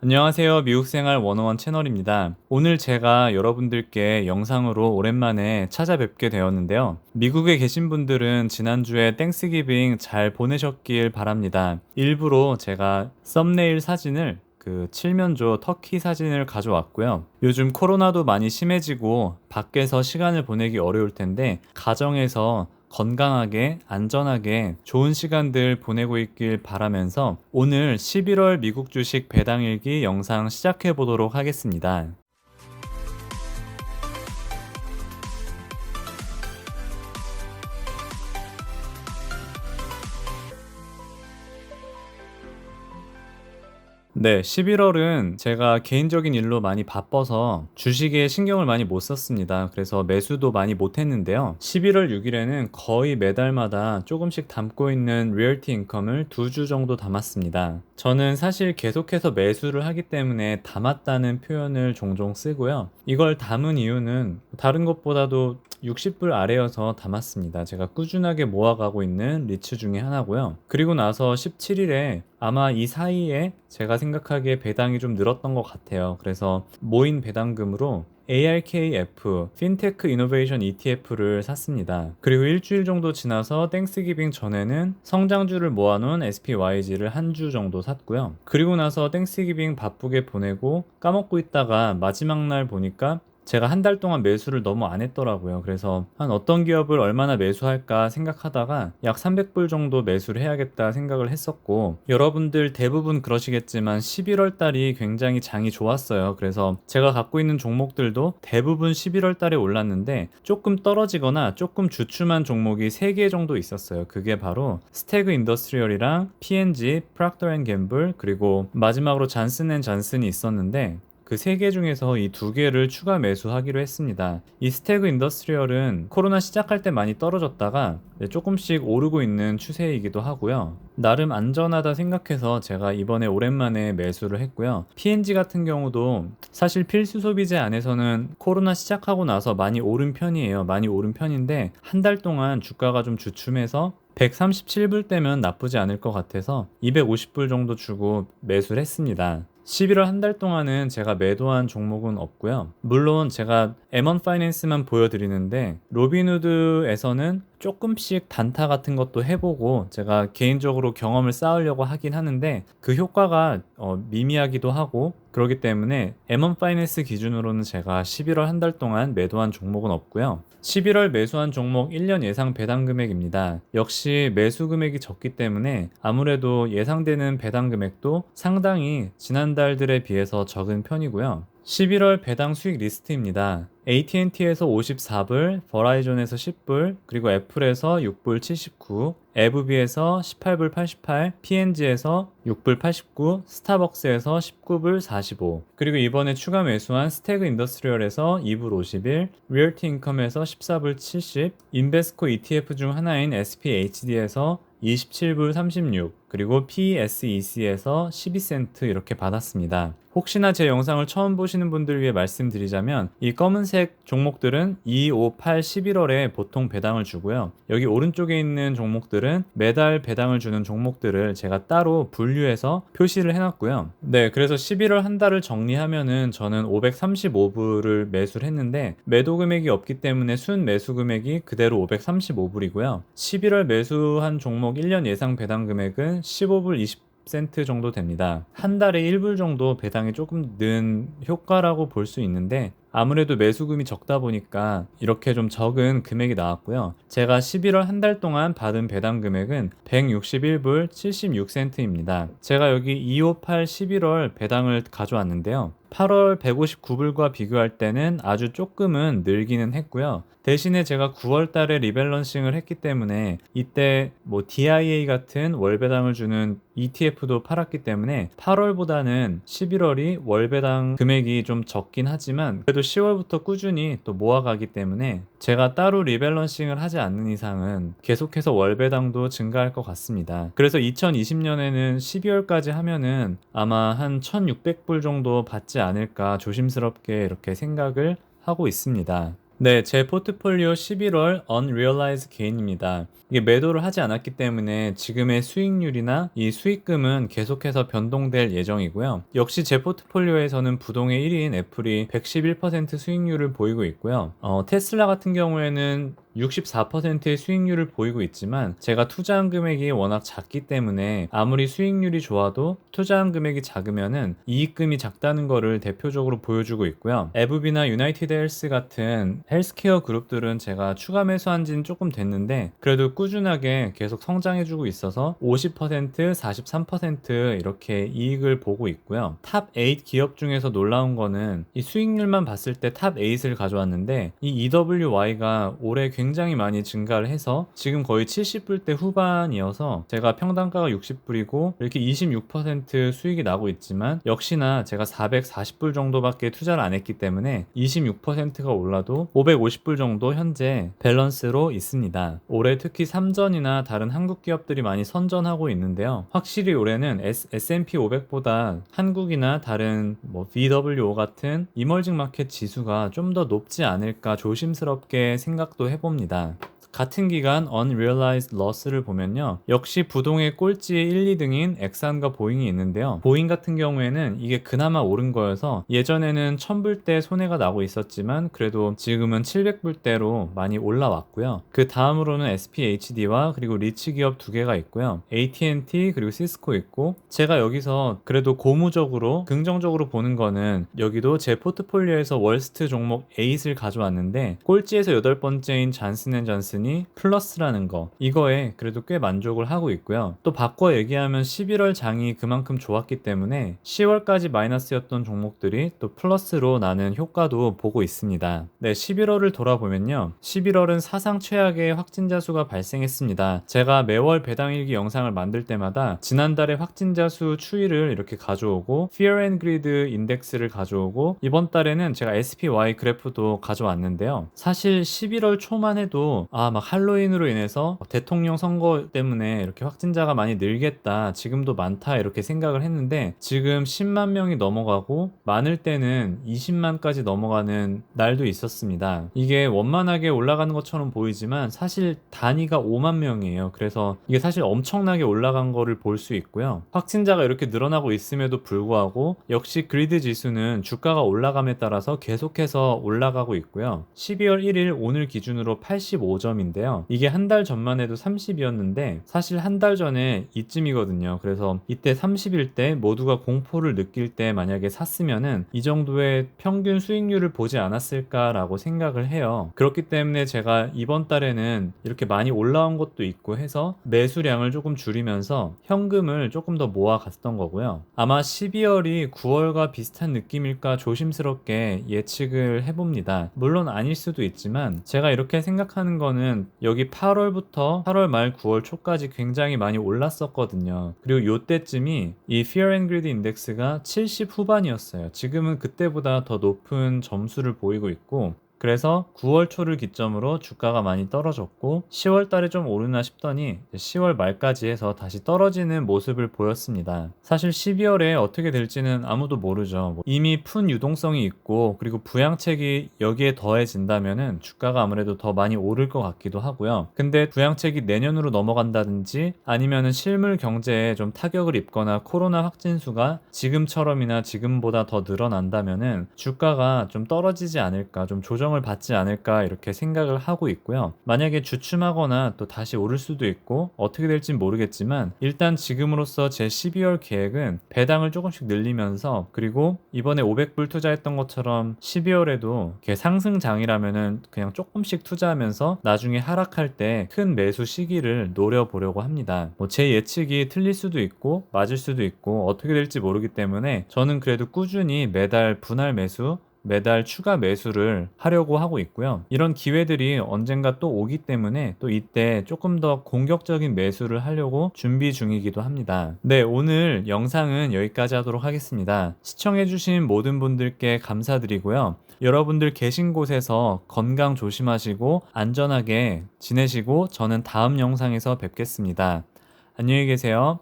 안녕하세요. 미국생활 101 채널입니다. 오늘 제가 여러분들께 영상으로 오랜만에 찾아뵙게 되었는데요. 미국에 계신 분들은 지난주에 땡스기빙 잘 보내셨길 바랍니다. 일부러 제가 썸네일 사진을 칠면조 터키 사진을 가져왔고요. 요즘 코로나도 많이 심해지고 밖에서 시간을 보내기 어려울 텐데 가정에서 건강하게 안전하게 좋은 시간들 보내고 있길 바라면서 오늘 11월 미국 주식 배당일기 영상 시작해 보도록 하겠습니다. 네, 11월은 제가 개인적인 일로 많이 바빠서 주식에 신경을 많이 못 썼습니다. 그래서 매수도 많이 못 했는데요. 11월 6일에는 거의 매달마다 조금씩 담고 있는 리얼티 인컴을 2주 정도 담았습니다. 저는 사실 계속해서 매수를 하기 때문에 담았다는 표현을 종종 쓰고요. 이걸 담은 이유는 다른 것보다도 60불 아래여서 담았습니다. 제가 꾸준하게 모아가고 있는 리츠 중에 하나고요. 그리고 나서 17일에 아마 이 사이에 제가 생각하기에 배당이 좀 늘었던 것 같아요. 그래서 모인 배당금으로 ARKF, 핀테크 이노베이션 ETF를 샀습니다. 그리고 일주일 정도 지나서 땡스기빙 전에는 성장주를 모아놓은 SPYG를 한 주 정도 샀고요. 그리고 나서 땡스기빙 바쁘게 보내고 까먹고 있다가 마지막 날 보니까 제가 한 달 동안 매수를 너무 안 했더라고요. 그래서 한 어떤 기업을 얼마나 매수할까 생각하다가 약 300불 정도 매수를 해야겠다 생각을 했었고, 여러분들 대부분 그러시겠지만 11월 달이 굉장히 장이 좋았어요. 그래서 제가 갖고 있는 종목들도 대부분 11월 달에 올랐는데 조금 떨어지거나 조금 주춤한 종목이 3개 정도 있었어요. 그게 바로 스태그 인더스트리얼이랑 P&G, 프락터 앤 갬블, 그리고 마지막으로 잔슨 앤 잔슨이 있었는데 그 세 개 중에서 이 두 개를 추가 매수하기로 했습니다. 이 스태그 인더스트리얼은 코로나 시작할 때 많이 떨어졌다가 조금씩 오르고 있는 추세이기도 하고요. 나름 안전하다 생각해서 제가 이번에 오랜만에 매수를 했고요. P&G 같은 경우도 사실 필수 소비재 안에서는 코로나 시작하고 나서 많이 오른 편이에요. 많이 오른 편인데 한 달 동안 주가가 좀 주춤해서 137불 대면 나쁘지 않을 것 같아서 250불 정도 주고 매수를 했습니다. 11월 한 달 동안은 제가 매도한 종목은 없고요. 물론 제가 M1 파이낸스만 보여드리는데 로빈후드에서는 조금씩 단타 같은 것도 해보고 제가 개인적으로 경험을 쌓으려고 하긴 하는데 그 효과가 미미하기도 하고 그렇기 때문에 M1 파이낸스 기준으로는 제가 11월 한 달 동안 매도한 종목은 없고요. 11월 매수한 종목 1년 예상 배당 금액입니다. 역시 매수 금액이 적기 때문에 아무래도 예상되는 배당 금액도 상당히 지난달들에 비해서 적은 편이고요. 11월 배당 수익 리스트입니다. AT&T에서 54불, 버라이존에서 10불, 그리고 애플에서 6불 79, 에브비에서 18불 88, P&G에서 6불 89, 스타벅스에서 19불 45, 그리고 이번에 추가 매수한 스태그 인더스트리얼에서 2불 51, 리얼티 인컴에서 14불 70, 인베스코 ETF 중 하나인 SPHD에서 27불 36, 그리고 PSEC에서 12센트 이렇게 받았습니다. 혹시나 제 영상을 처음 보시는 분들 위해 말씀드리자면 이 검은색 종목들은 2, 5, 8, 11월에 보통 배당을 주고요. 여기 오른쪽에 있는 종목들은 매달 배당을 주는 종목들을 제가 따로 분류해서 표시를 해놨고요. 네, 그래서 11월 한 달을 정리하면은 저는 535불을 매수를 했는데 매도 금액이 없기 때문에 순 매수 금액이 그대로 535불이고요. 11월 매수한 종목 1년 예상 배당 금액은 15불 20센트 정도 됩니다. 한 달에 1불 정도 배당이 조금 는 효과라고 볼 수 있는데 아무래도 매수금이 적다 보니까 이렇게 좀 적은 금액이 나왔고요. 제가 11월 한 달 동안 받은 배당 금액은 161불 76센트입니다. 제가 여기 258 11월 배당을 가져왔는데요. 8월 159불과 비교할 때는 아주 조금은 늘기는 했고요. 대신에 제가 9월 달에 리밸런싱을 했기 때문에 이때 뭐 DIA 같은 월배당을 주는 ETF도 팔았기 때문에 8월보다는 11월이 월배당 금액이 좀 적긴 하지만 그래도 10월부터 꾸준히 또 모아가기 때문에 제가 따로 리밸런싱을 하지 않는 이상은 계속해서 월배당도 증가할 것 같습니다. 그래서 2020년에는 12월까지 하면은 아마 한 1600불 정도 받지 않을까 조심스럽게 이렇게 생각을 하고 있습니다. 네, 제 포트폴리오 11월 unrealized gain입니다. 이게 매도를 하지 않았기 때문에 지금의 수익률이나 이 수익금은 계속해서 변동될 예정이고요. 역시 제 포트폴리오에서는 부동의 1위인 애플이 111% 수익률을 보이고 있고요. 테슬라 같은 경우에는 64%의 수익률을 보이고 있지만 제가 투자한 금액이 워낙 작기 때문에 아무리 수익률이 좋아도 투자한 금액이 작으면은 이익금이 작다는 거를 대표적으로 보여주고 있고요. 에브비나 유나이티드 헬스 같은 헬스케어 그룹들은 제가 추가 매수한 지는 조금 됐는데 그래도 꾸준하게 계속 성장해주고 있어서 50%, 43% 이렇게 이익을 보고 있고요. 탑 8 기업 중에서 놀라운 거는 이 수익률만 봤을 때 탑 8을 가져왔는데 이 EWY가 올해 굉장히 많이 증가를 해서 지금 거의 70불대 후반이어서 제가 평단가가 60불이고 이렇게 26% 수익이 나고 있지만 역시나 제가 440불 정도밖에 투자를 안 했기 때문에 26%가 올라도 550불 정도 현재 밸런스로 있습니다. 올해 특히 삼전이나 다른 한국 기업들이 많이 선전하고 있는데요. 확실히 올해는 S&P 500보다 한국이나 다른 VWO 같은 이머징 마켓 지수가 좀 더 높지 않을까 조심스럽게 생각도 해봅니다. 같은 기간 unrealized loss를 보면요. 역시 부동의 꼴찌 1, 2등인 엑산과 보잉이 있는데요. 보잉 같은 경우에는 이게 그나마 오른 거여서 예전에는 1000불대 손해가 나고 있었지만 그래도 지금은 700불대로 많이 올라왔고요. 그 다음으로는 SPHD와 그리고 리치 기업 두 개가 있고요. AT&T 그리고 시스코 있고 제가 여기서 그래도 고무적으로 긍정적으로 보는 거는 여기도 제 포트폴리오에서 월스트 종목 8을 가져왔는데 꼴찌에서 8번째인 잔슨앤존슨이 플러스라는 거 이거에 그래도 꽤 만족을 하고 있고요. 또 바꿔 얘기하면 11월 장이 그만큼 좋았기 때문에 10월까지 마이너스였던 종목들이 또 플러스로 나는 효과도 보고 있습니다. 네, 11월을 돌아보면요. 11월은 사상 최악의 확진자 수가 발생했습니다. 제가 매월 배당일기 영상을 만들 때마다 지난달에 확진자 수 추이를 이렇게 가져오고 Fear and Greed 인덱스를 가져오고 이번 달에는 제가 SPY 그래프도 가져왔는데요. 사실 11월 초만 해도 막 할로윈으로 인해서 대통령 선거 때문에 이렇게 확진자가 많이 늘겠다, 지금도 많다 이렇게 생각을 했는데 지금 10만 명이 넘어가고 많을 때는 20만까지 넘어가는 날도 있었습니다. 이게 원만하게 올라가는 것처럼 보이지만 사실 단위가 5만 명이에요. 그래서 이게 사실 엄청나게 올라간 거를 볼 수 있고요. 확진자가 이렇게 늘어나고 있음에도 불구하고 역시 그리드 지수는 주가가 올라감에 따라서 계속해서 올라가고 있고요. 12월 1일 오늘 기준으로 85점인데요. 이게 한 달 전만 해도 30이었는데 사실 한 달 전에 이쯤이거든요. 그래서 이때 30일 때 모두가 공포를 느낄 때 만약에 샀으면은 이 정도의 평균 수익률을 보지 않았을까라고 생각을 해요. 그렇기 때문에 제가 이번 달에는 이렇게 많이 올라온 것도 있고 해서 매수량을 조금 줄이면서 현금을 조금 더 모아갔던 거고요. 아마 12월이 9월과 비슷한 느낌일까 조심스럽게 예측을 해봅니다. 물론 아닐 수도 있지만 제가 이렇게 생각하는 거는 여기 8월부터 8월 말 9월 초까지 굉장히 많이 올랐었거든요. 그리고 요때쯤이 이 Fear and Greed 인덱스가 70 후반이었어요. 지금은 그때보다 더 높은 점수를 보이고 있고 그래서 9월 초를 기점으로 주가가 많이 떨어졌고 10월 달에 좀 오르나 싶더니 10월 말까지 해서 다시 떨어지는 모습을 보였습니다. 사실 12월에 어떻게 될지는 아무도 모르죠. 이미 푼 유동성이 있고 그리고 부양책이 여기에 더해진다면은 주가가 아무래도 더 많이 오를 것 같기도 하고요. 근데 부양책이 내년으로 넘어간다든지 아니면은 실물 경제에 좀 타격을 입거나 코로나 확진 수가 지금처럼이나 지금보다 더 늘어난다면은 주가가 좀 떨어지지 않을까, 좀 조정을 받지 않을까 이렇게 생각을 하고 있고요. 만약에 주춤하거나 또 다시 오를 수도 있고 어떻게 될진 모르겠지만 일단 지금으로서 제 12월 계획은 배당을 조금씩 늘리면서 그리고 이번에 500불 투자했던 것처럼 12월에도 상승장이라면은 그냥 조금씩 투자하면서 나중에 하락할 때 큰 매수 시기를 노려보려고 합니다. 제 예측이 틀릴 수도 있고 맞을 수도 있고 어떻게 될지 모르기 때문에 저는 그래도 꾸준히 매달 분할 매수 매달 추가 매수를 하려고 하고 있고요. 이런 기회들이 언젠가 또 오기 때문에 또 이때 조금 더 공격적인 매수를 하려고 준비 중이기도 합니다. 네, 오늘 영상은 여기까지 하도록 하겠습니다. 시청해주신 모든 분들께 감사드리고요. 여러분들 계신 곳에서 건강 조심하시고 안전하게 지내시고 저는 다음 영상에서 뵙겠습니다. 안녕히 계세요.